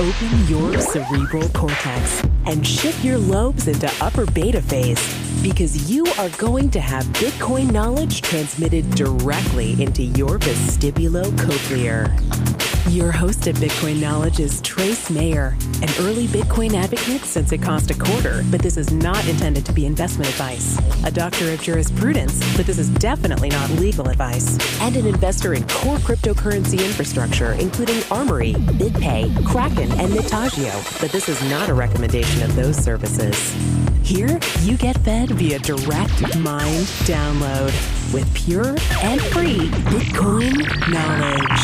Open your cerebral cortex and shift your lobes into upper beta phase, because you are going to have Bitcoin knowledge transmitted directly into your vestibulocochlear. Your host of Bitcoin Knowledge is Trace Mayer, an early Bitcoin advocate since it cost $0.25, but this is not intended to be investment advice. A doctor of jurisprudence, but this is definitely not legal advice. And an investor in core cryptocurrency infrastructure, including Armory, BitPay, Kraken, and Mitagio, but this is not a recommendation of those services. Here, you get fed via direct mind download with pure and free Bitcoin knowledge.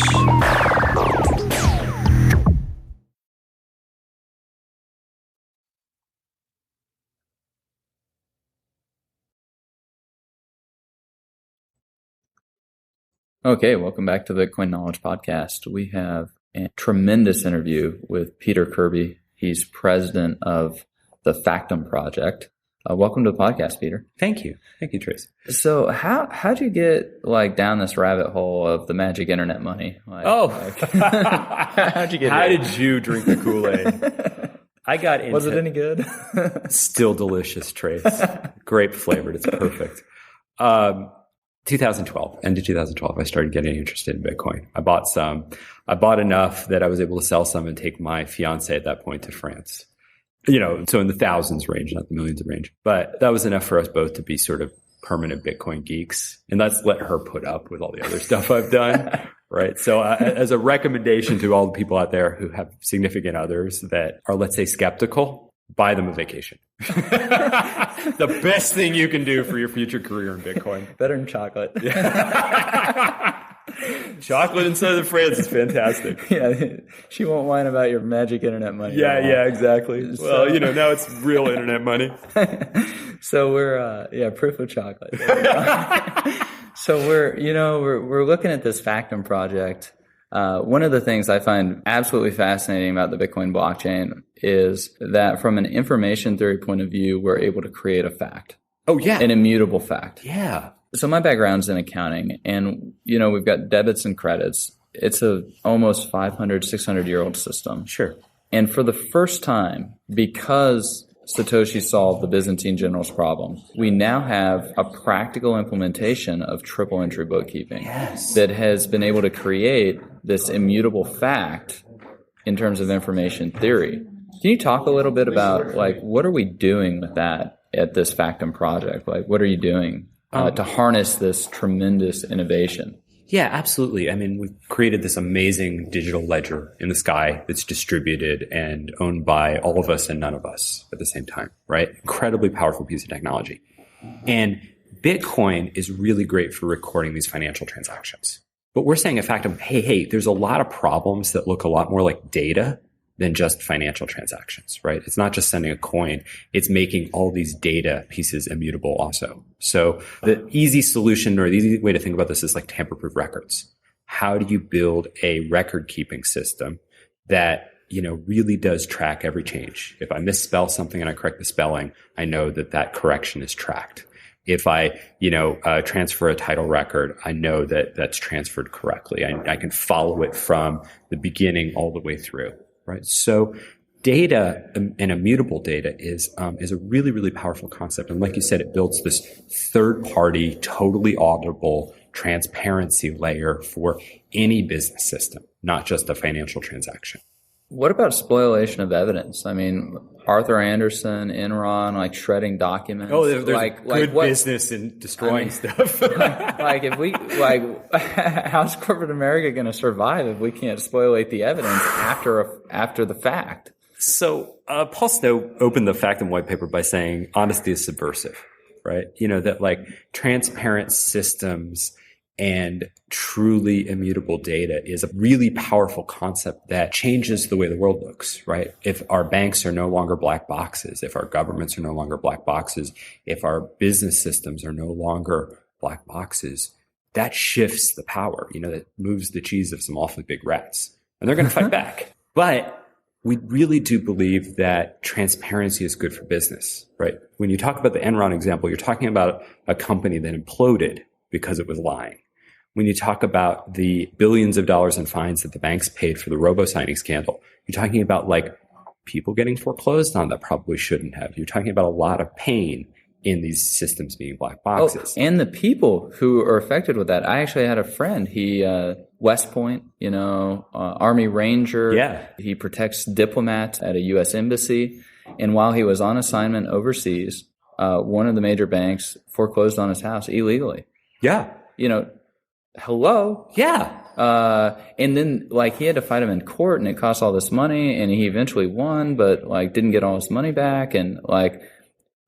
Okay, welcome back to the Bitcoin Knowledge Podcast. We have a tremendous interview with Peter Kirby. He's president of the Factom Project. Welcome to the podcast, Peter. Thank you. Thank you, Trace. So how'd you get down this rabbit hole of the magic internet money? How'd you get How here? did you drink the Kool-Aid? I got into... Was it any good? Still delicious, Trace. Grape flavored. It's perfect. 2012, end of 2012, I started getting interested in Bitcoin. I bought some. I bought enough that I was able to sell some and take my fiance at that point to France. So in the thousands range, not the millions range. But that was enough for us both to be sort of permanent Bitcoin geeks. And let's let her put up with all the other stuff I've done. Right. So as a recommendation to all the people out there who have significant others that are, let's say, skeptical, buy them a vacation. The best thing you can do for your future career in Bitcoin. Better than chocolate. Chocolate in southern France is fantastic. Yeah, she won't whine about your magic internet money. Yeah, exactly. So, well, now it's real internet money. So we're proof of chocolate. So we're looking at this Factom project. One of the things I find absolutely fascinating about the Bitcoin blockchain is that from an information theory point of view, we're able to create a fact. Oh, yeah. An immutable fact. Yeah. So my background's in accounting, and, we've got debits and credits. It's a almost 500, 600-year-old system. Sure. And for the first time, because Satoshi solved the Byzantine generals' problem, we now have a practical implementation of triple entry bookkeeping that has been able to create this immutable fact in terms of information theory. Can you talk a little bit about, what are we doing with that at this Factom project? What are you doing to harness this tremendous innovation? Yeah, absolutely. I mean, we've created this amazing digital ledger in the sky that's distributed and owned by all of us and none of us at the same time, right? Incredibly powerful piece of technology. And Bitcoin is really great for recording these financial transactions. But we're saying at Factom, hey, there's a lot of problems that look a lot more like data than just financial transactions, right? It's not just sending a coin. It's making all these data pieces immutable also. So the easy solution, or the easy way to think about this, is like tamper-proof records. How do you build a record-keeping system that, really does track every change? If I misspell something and I correct the spelling, I know that correction is tracked. If I, transfer a title record, I know that that's transferred correctly. I can follow it from the beginning all the way through. Right. So data and immutable data is a really, really powerful concept. And like you said, it builds this third party, totally auditable transparency layer for any business system, not just a financial transaction. What about spoliation of evidence? I mean, Arthur Anderson, Enron, shredding documents. Oh, there's good business in destroying stuff. How's corporate America going to survive if we can't spoliate the evidence after the fact? So Paul Snow opened the Factom white paper by saying honesty is subversive, right? That transparent systems and truly immutable data is a really powerful concept that changes the way the world looks, right? If our banks are no longer black boxes, if our governments are no longer black boxes, if our business systems are no longer black boxes, that shifts the power, that moves the cheese of some awfully big rats. And they're going to fight back. But we really do believe that transparency is good for business, right? When you talk about the Enron example, you're talking about a company that imploded because it was lying. When you talk about the billions of dollars in fines that the banks paid for the robo-signing scandal, You're talking about like people getting foreclosed on that probably shouldn't have. You're talking about a lot of pain in these systems being black boxes. Oh, and the people who are affected with that. I actually had a friend. He, West Point, Army Ranger. Yeah. He protects diplomats at a U.S. embassy. And while he was on assignment overseas, one of the major banks foreclosed on his house illegally. Yeah. Hello. Yeah. And then he had to fight him in court, and it cost all this money, and he eventually won, but didn't get all his money back. And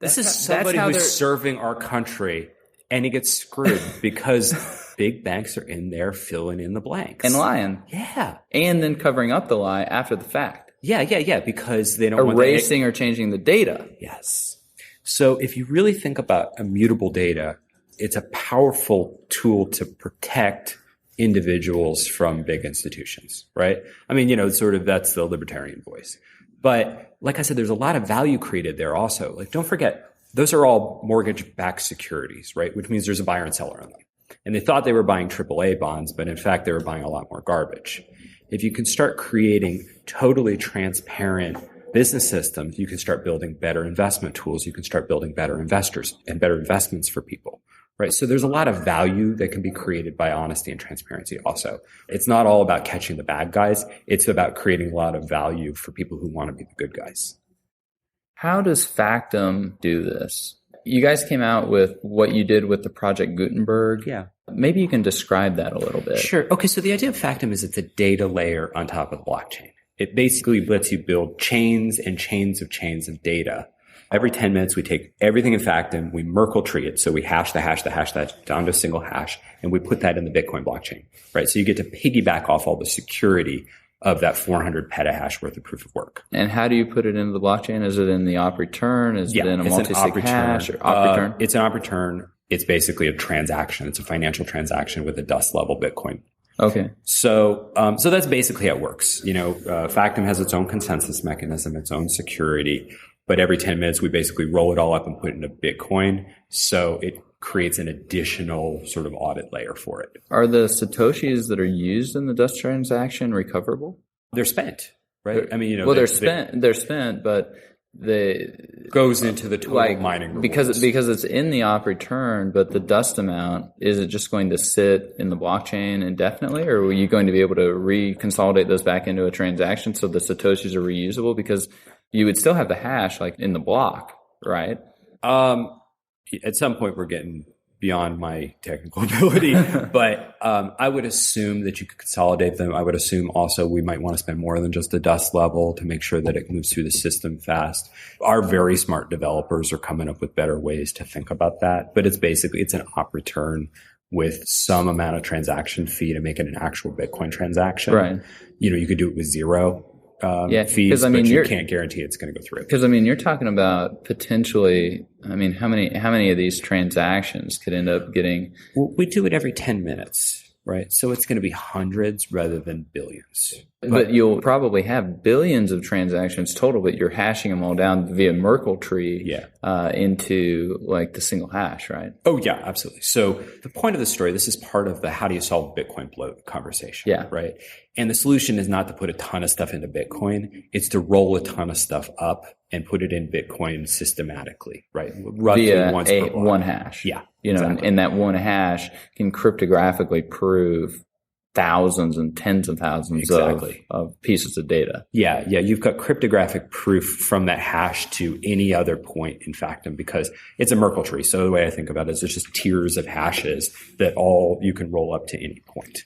this is somebody who's serving our country, and he gets screwed because big banks are in there filling in the blanks. And lying. Yeah. And then covering up the lie after the fact. Yeah, because they don't erasing or changing the data. Yes. So if you really think about immutable data, it's a powerful tool to protect individuals from big institutions, right? I mean, that's the libertarian voice. But like I said, there's a lot of value created there also. Don't forget, those are all mortgage-backed securities, right? Which means there's a buyer and seller on them. And they thought they were buying AAA bonds, but in fact, they were buying a lot more garbage. If you can start creating totally transparent business systems, you can start building better investment tools. You can start building better investors and better investments for people, right? So there's a lot of value that can be created by honesty and transparency also. It's not all about catching the bad guys. It's about creating a lot of value for people who want to be the good guys. How does Factom do this? You guys came out with what you did with the Project Gutenberg. Yeah. Maybe you can describe that a little bit. Sure. Okay, so the idea of Factom is it's a data layer on top of the blockchain. It basically lets you build chains and chains of data. Every 10 minutes, we take everything in Factom, we Merkle tree it. So we hash that down to a single hash, and we put that in the Bitcoin blockchain, right? So you get to piggyback off all the security of that 400 petahash worth of proof of work. And how do you put it into the blockchain? Is it in the op return? Is it in a multi-sig hash or op return? It's an op return. It's basically a transaction. It's a financial transaction with a dust level Bitcoin. Okay. So that's basically how it works. Factom has its own consensus mechanism, its own security, but every 10 minutes we basically roll it all up and put it into Bitcoin. So it creates an additional sort of audit layer for it. Are the Satoshis that are used in the dust transaction recoverable? They're spent, right? I mean, they're spent, but goes into the total mining rewards. because it's in the op return, but the dust amount, is it just going to sit in the blockchain indefinitely, or are you going to be able to reconsolidate those back into a transaction so the Satoshis are reusable? Because you would still have the hash in the block, right? At some point we're getting beyond my technical ability, but I would assume that you could consolidate them. I would assume also we might want to spend more than just the dust level to make sure that it moves through the system fast. Our very smart developers are coming up with better ways to think about that, but it's an op return with some amount of transaction fee to make it an actual Bitcoin transaction. Right. You could do it with zero fees, but you can't guarantee it's going to go through. Because you're talking about potentially, how many of these transactions could end up getting? Well, we do it every 10 minutes, right? So it's going to be hundreds rather than billions. But you'll probably have billions of transactions total, but you're hashing them all down via Merkle tree into the single hash, right? Oh, yeah, absolutely. So the point of the story, this is part of the how do you solve Bitcoin bloat conversation, right? And the solution is not to put a ton of stuff into Bitcoin. It's to roll a ton of stuff up and put it in Bitcoin systematically, right? Roughly once per block. One hash. Yeah. Exactly. And that one hash can cryptographically prove thousands and tens of thousands of pieces of data. Yeah. You've got cryptographic proof from that hash to any other point in Factom because it's a Merkle tree. So the way I think about it is it's just tiers of hashes that all you can roll up to any point.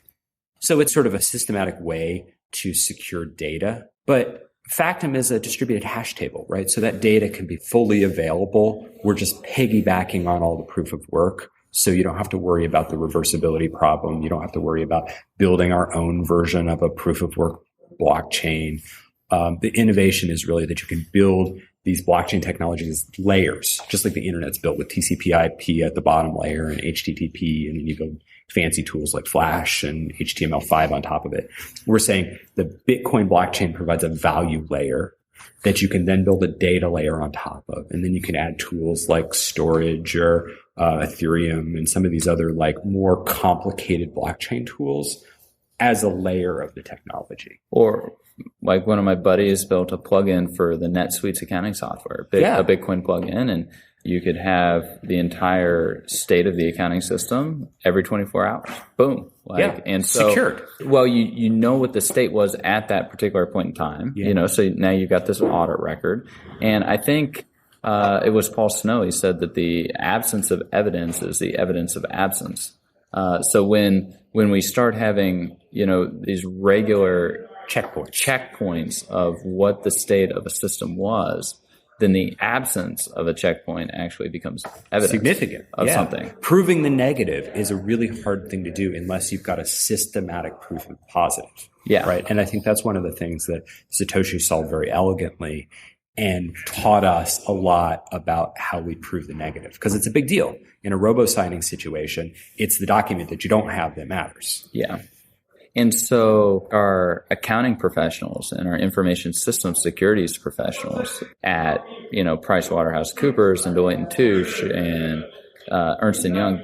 So it's sort of a systematic way to secure data. But Factom is a distributed hash table, right? So that data can be fully available. We're just piggybacking on all the proof of work. So you don't have to worry about the reversibility problem. You don't have to worry about building our own version of a proof of work blockchain. The innovation is really that you can build these blockchain technologies layers, just like the internet's built with TCP/IP at the bottom layer and HTTP, and then you build fancy tools like Flash and HTML5 on top of it. We're saying the Bitcoin blockchain provides a value layer that you can then build a data layer on top of. And then you can add tools like storage or Ethereum and some of these other more complicated blockchain tools as a layer of the technology. Or like one of my buddies built a plugin for the NetSuite's accounting software, a Bitcoin plugin, and you could have the entire state of the accounting system every 24 hours. Boom. And so, secured. Well, you know what the state was at that particular point in time, so now you've got this audit record. And I think it was Paul Snow, he said that the absence of evidence is the evidence of absence. So when we start having, these regular checkpoints of what the state of a system was, then the absence of a checkpoint actually becomes evidence significant of something. Proving the negative is a really hard thing to do unless you've got a systematic proof of positive. Yeah. Right. And I think that's one of the things that Satoshi solved very elegantly and taught us a lot about how we prove the negative, because it's a big deal. In a robo-signing situation, it's the document that you don't have that matters. Yeah. And so our accounting professionals and our information systems securities professionals at, PricewaterhouseCoopers and Deloitte & Touche and Ernst & Young,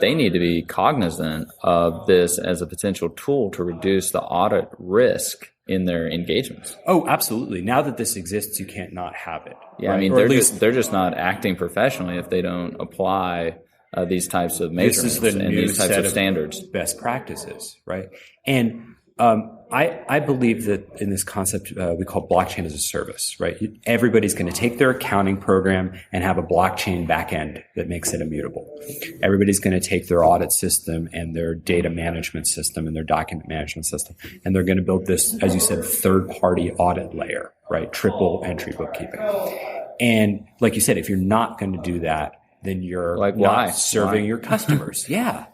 they need to be cognizant of this as a potential tool to reduce the audit risk in their engagements. Oh, absolutely. Now that this exists, you can't not have it. Yeah, right? They're just not acting professionally if they don't apply these types of measurements and these types of standards. Best practices, right? And I believe that in this concept we call blockchain as a service, right? Everybody's going to take their accounting program and have a blockchain backend that makes it immutable. Everybody's going to take their audit system and their data management system and their document management system, and they're going to build this, as you said, third-party audit layer, right? Triple entry bookkeeping. And like you said, if you're not going to do that, then you're not serving your customers. Yeah.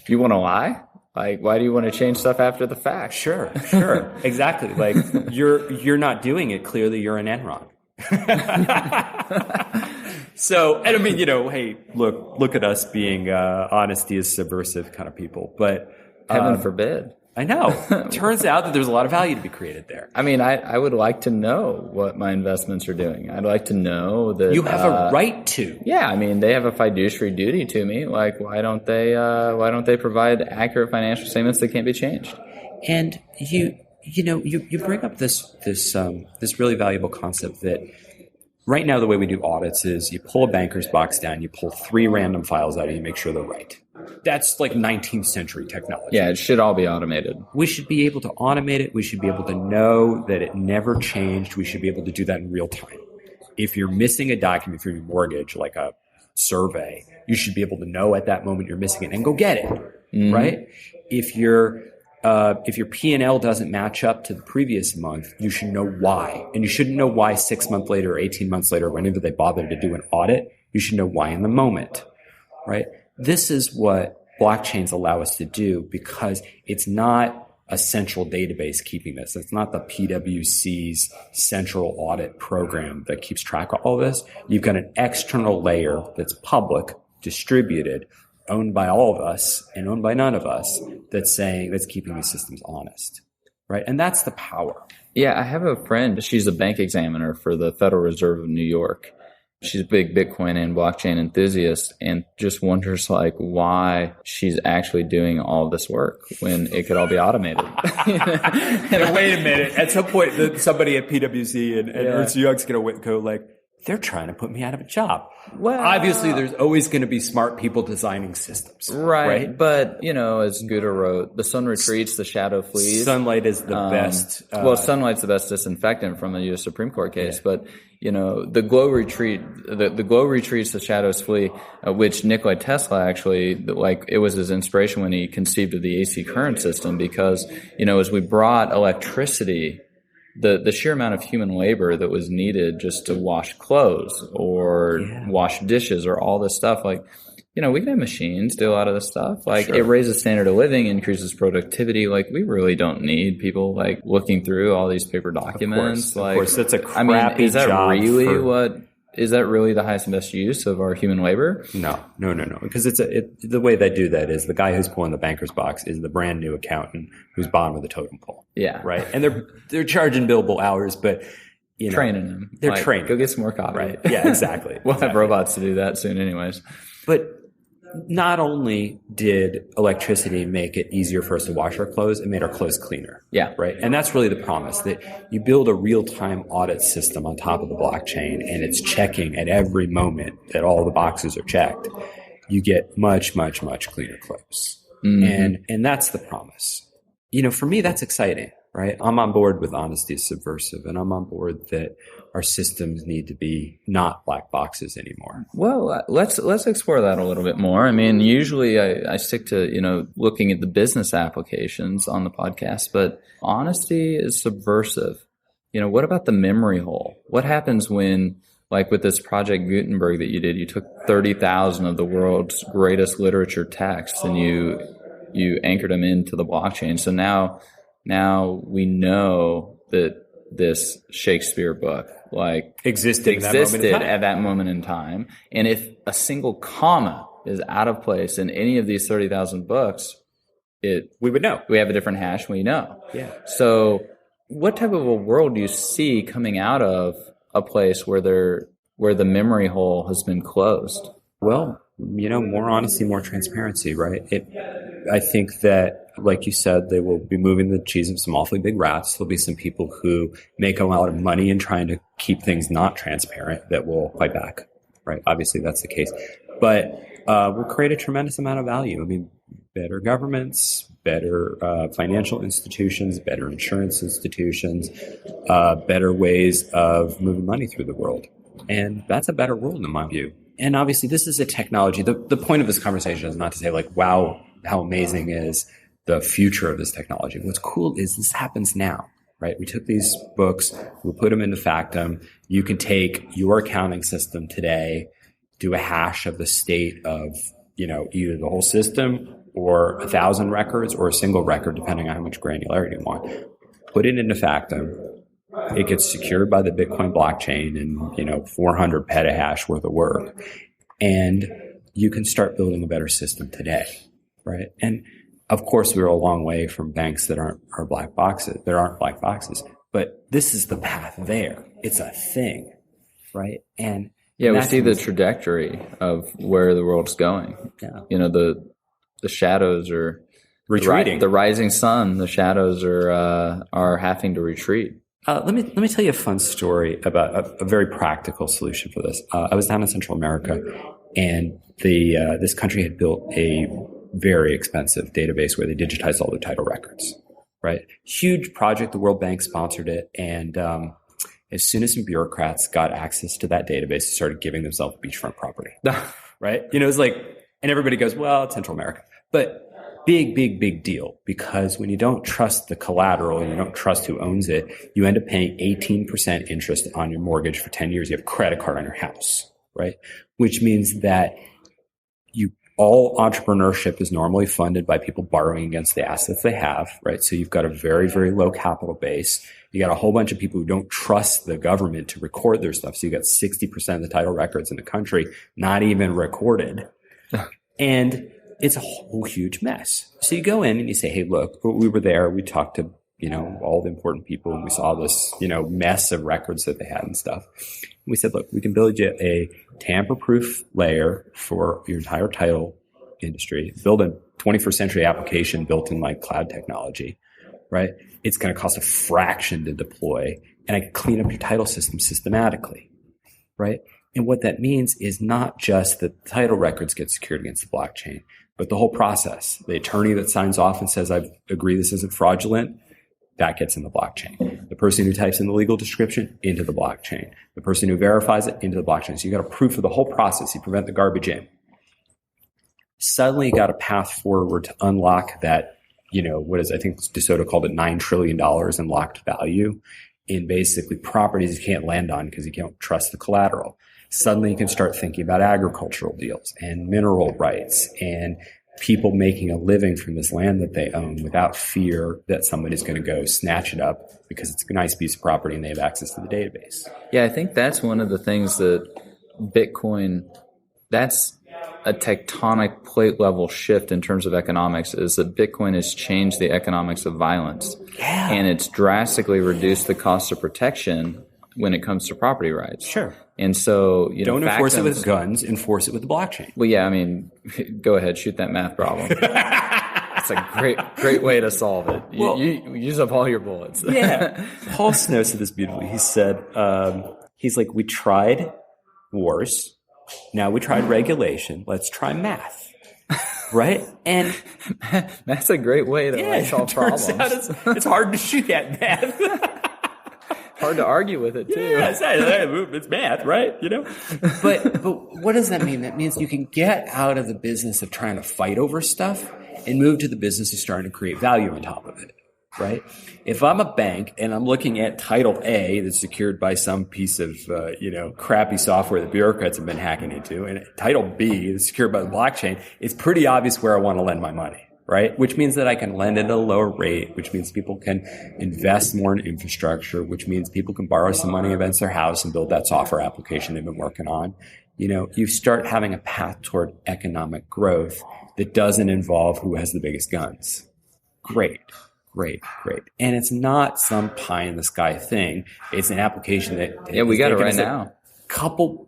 You want to lie? Like, why do you want to change stuff after the fact? Sure. Exactly. Like, you're not doing it. Clearly, you're an Enron. So, and I mean, hey, look at us being honesty is subversive kind of people. But heaven forbid. I know. Turns out that there's a lot of value to be created there. I mean, I would like to know what my investments are doing. I'd like to know that you have a right to. Yeah, I mean, they have a fiduciary duty to me. Like, why don't they provide accurate financial statements that can't be changed? And you bring up this really valuable concept that right now the way we do audits is you pull a banker's box down, you pull 3 random files out, and you make sure they're right. That's like 19th century technology. Yeah, it should all be automated. We should be able to automate it. We should be able to know that it never changed. We should be able to do that in real time. If you're missing a document for your mortgage, like a survey, you should be able to know at that moment you're missing it and go get it, right? If your P&L doesn't match up to the previous month, you should know why. And you shouldn't know why 6 months later or 18 months later, whenever they bother to do an audit. You should know why in the moment, right? This is what blockchains allow us to do because it's not a central database keeping this. It's not the PwC's central audit program that keeps track of all this. You've got an external layer that's public, distributed, owned by all of us and owned by none of us that's keeping these systems honest, right? And that's the power. Yeah, I have a friend. She's a bank examiner for the Federal Reserve of New York. She's a big Bitcoin and blockchain enthusiast and just wonders why she's actually doing all this work when it could all be automated. Wait a minute. At some point, somebody at PwC and Ernst & Young's going to go they're trying to put me out of a job. Well, obviously, there's always going to be smart people designing systems. Right? But, as Gouda wrote, the sun retreats, the shadow flees. Sunlight is the best. Sunlight's the best disinfectant from a U.S. Supreme Court case. Yeah. But, the glow retreats, the shadows flee, which Nikola Tesla actually, it was his inspiration when he conceived of the AC current system because, as we brought electricity, the sheer amount of human labor that was needed just to wash clothes or wash dishes or all this stuff, we can have machines do a lot of this stuff. It raises standard of living, increases productivity. We really don't need people looking through all these paper documents. Of course, that's a crappy is that job really is that really the highest and best use of our human labor? No. Because the way they do that is the guy who's pulling the banker's box is the brand new accountant who's bottom of the totem pole. Yeah. Right. And they're charging billable hours, but training them. They're training. Go get some more coffee. Right. Yeah, exactly. We'll have robots to do that soon anyways. But not only did electricity make it easier for us to wash our clothes, it made our clothes cleaner. Yeah. Right. And that's really the promise, that you build a real-time audit system on top of the blockchain, and it's checking at every moment that all the boxes are checked. You get much, much, much cleaner clothes. Mm-hmm. And that's the promise. For me, that's exciting. Right. I'm on board with honesty is subversive, and I'm on board that our systems need to be not black boxes anymore. Well, let's explore that a little bit more. I mean, usually I stick to, looking at the business applications on the podcast, but honesty is subversive. What about the memory hole? What happens when, like with this Project Gutenberg that you did, you took 30,000 of the world's greatest literature texts and you anchored them into the blockchain. So now we know that this Shakespeare book existed at that moment in time. And if a single comma is out of place in any of these 30,000 books, we would know. We have a different hash, we know. Yeah. So what type of a world do you see coming out of a place where the memory hole has been closed? Well, more honesty, more transparency, right? I think that, like you said, they will be moving the cheese of some awfully big rats. There'll be some people who make a lot of money in trying to keep things not transparent that will fight back, right? Obviously, that's the case. But we'll create a tremendous amount of value. I mean, better governments, better financial institutions, better insurance institutions, better ways of moving money through the world. And that's a better world in my view. And obviously, this is a technology. The point of this conversation is not to say wow, how amazing is the future of this technology. What's cool is this happens now, right? We took these books, we put them into Factom. You can take your accounting system today, do a hash of the state of, either the whole system or 1,000 records or a single record, depending on how much granularity you want. Put it into Factom. It gets secured by the Bitcoin blockchain and, 400 petahash worth of work. And you can start building a better system today, right? And of course, we're a long way from banks that aren't black boxes. There aren't black boxes, but this is the path there. It's a thing, right? And we see the trajectory of where the world's going. Yeah. The shadows are retreating. The rising sun, the shadows are having to retreat. Let me tell you a fun story about a very practical solution for this. I was down in Central America, and this country had built a very expensive database where they digitized all their title records. Right, huge project. The World Bank sponsored it, and as soon as some bureaucrats got access to that database, they started giving themselves beachfront property. Right, it's like, and everybody goes, "Well, it's Central America," but big deal, because when you don't trust the collateral and you don't trust who owns it, you end up paying 18% interest on your mortgage for 10 years. You have a credit card on your house, right? Which means that all entrepreneurship is normally funded by people borrowing against the assets they have, right? So you've got a very, very low capital base. You got a whole bunch of people who don't trust the government to record their stuff. So you got 60% of the title records in the country not even recorded. And it's a whole huge mess. So you go in and you say, hey, look, we were there. We talked to, all the important people, and we saw this, mess of records that they had and stuff. And we said, look, we can build you a tamper-proof layer for your entire title industry, build a 21st century application built in like cloud technology, right? It's going to cost a fraction to deploy, and I can clean up your title system systematically, right? And what that means is not just that the title records get secured against the blockchain, but the whole process. The attorney that signs off and says, I agree this isn't fraudulent, that gets in the blockchain. The person who types in the legal description, into the blockchain. The person who verifies it, into the blockchain. So you got a proof of the whole process. You prevent the garbage in. Suddenly you got a path forward to unlock that, I think DeSoto called it $9 trillion in locked value in basically properties you can't land on because you can't trust the collateral. Suddenly you can start thinking about agricultural deals and mineral rights and people making a living from this land that they own without fear that somebody's going to go snatch it up because it's a nice piece of property and they have access to the database. Yeah, I think that's one of the things that Bitcoin, that's a tectonic plate level shift in terms of economics, is that Bitcoin has changed the economics of violence. Yeah. And it's drastically reduced the cost of protection when it comes to property rights. Sure. And so, don't enforce it with guns, enforce it with the blockchain. Well, yeah, I mean, go ahead, shoot that math problem. It's a great way to solve it. You use up all your bullets. Yeah. Paul Snow said this beautifully. He said, he's like, we tried wars. Now we tried regulation. Let's try math. Right? And that's a great way to solve problems. It's hard to shoot at math. Hard to argue with it too. Yeah, it's math, right? But what does that mean? That means you can get out of the business of trying to fight over stuff and move to the business of starting to create value on top of it, right? If I'm a bank and I'm looking at Title A that's secured by some piece of crappy software that bureaucrats have been hacking into, and Title B is secured by the blockchain, it's pretty obvious where I want to lend my money. Right? Which means that I can lend at a lower rate, which means people can invest more in infrastructure, which means people can borrow some money against their house and build that software application they've been working on. You start having a path toward economic growth that doesn't involve who has the biggest guns. Great. And it's not some pie in the sky thing. It's an application that we got it right now. Couple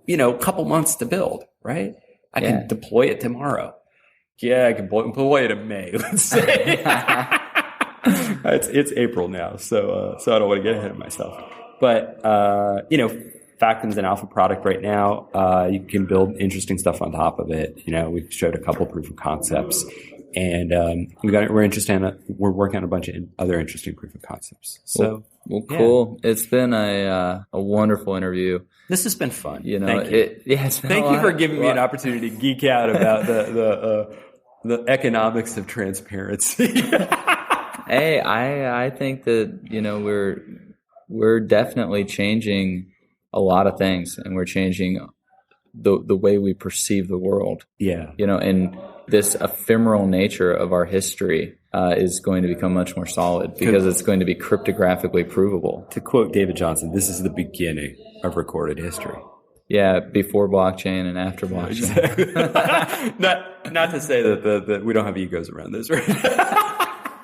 months to build, right? I can deploy it tomorrow. Yeah, I can deploy it in May, let's say. It's April now, so I don't want to get ahead of myself. But, Factom's an alpha product right now. You can build interesting stuff on top of it. We showed a couple proof of concepts, and we're working on a bunch of other interesting proof of concepts. So, well, cool. It's been a wonderful interview. This has been fun. Thank you. Thank you for giving me an opportunity to geek out about the economics of transparency. Hey, I think that we're definitely changing a lot of things, and we're changing the way we perceive the world. Yeah. And this ephemeral nature of our history is going to become much more solid because it's going to be cryptographically provable. To quote David Johnson, this is the beginning of recorded history. Yeah, before blockchain and after blockchain. Exactly. not to say that we don't have egos around this, right?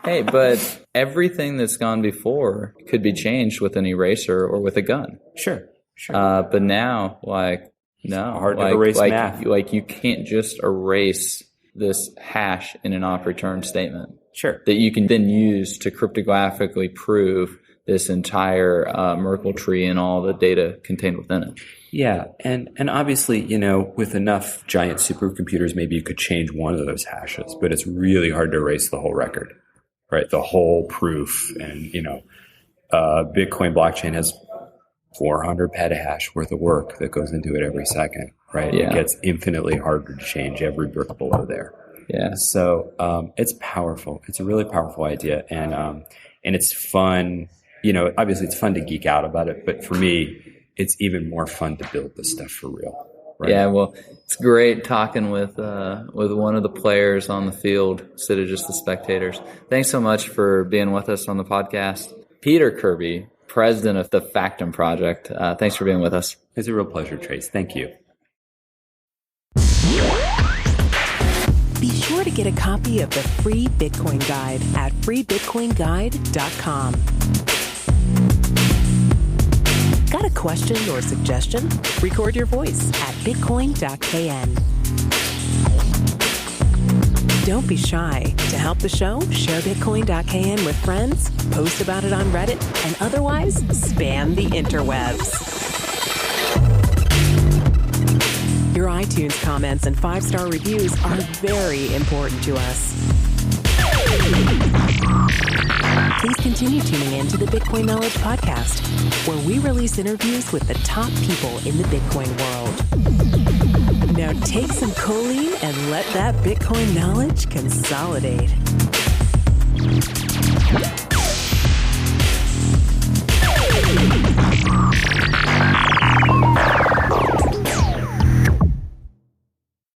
Hey, but everything that's gone before could be changed with an eraser or with a gun. Sure. But now, hard to erase math. You can't just erase this hash in an op return statement. Sure. That you can then use to cryptographically prove this entire Merkle tree and all the data contained within it. Yeah, and obviously, with enough giant supercomputers, maybe you could change one of those hashes, but it's really hard to erase the whole record, right? The whole proof, and Bitcoin blockchain has 400 petahash worth of work that goes into it every second, right? Yeah. It gets infinitely harder to change every brick below there. Yeah. So it's powerful. It's a really powerful idea, and it's fun. Obviously, it's fun to geek out about it, but for me, it's even more fun to build this stuff for real. Right? Yeah, well, it's great talking with one of the players on the field instead of just the spectators. Thanks so much for being with us on the podcast. Peter Kirby, president of the Factom Project. Thanks for being with us. It's a real pleasure, Trace. Thank you. Be sure to get a copy of the free Bitcoin Guide at freebitcoinguide.com. Got a question or suggestion? Record your voice at bitcoin.kn. Don't be shy. To help the show, share bitcoin.kn with friends, post about it on Reddit, and otherwise spam the interwebs. Your iTunes comments and 5-star reviews are very important to us. Please continue tuning in to the Bitcoin Knowledge Podcast, where we release interviews with the top people in the Bitcoin world. Now take some choline and let that Bitcoin knowledge consolidate.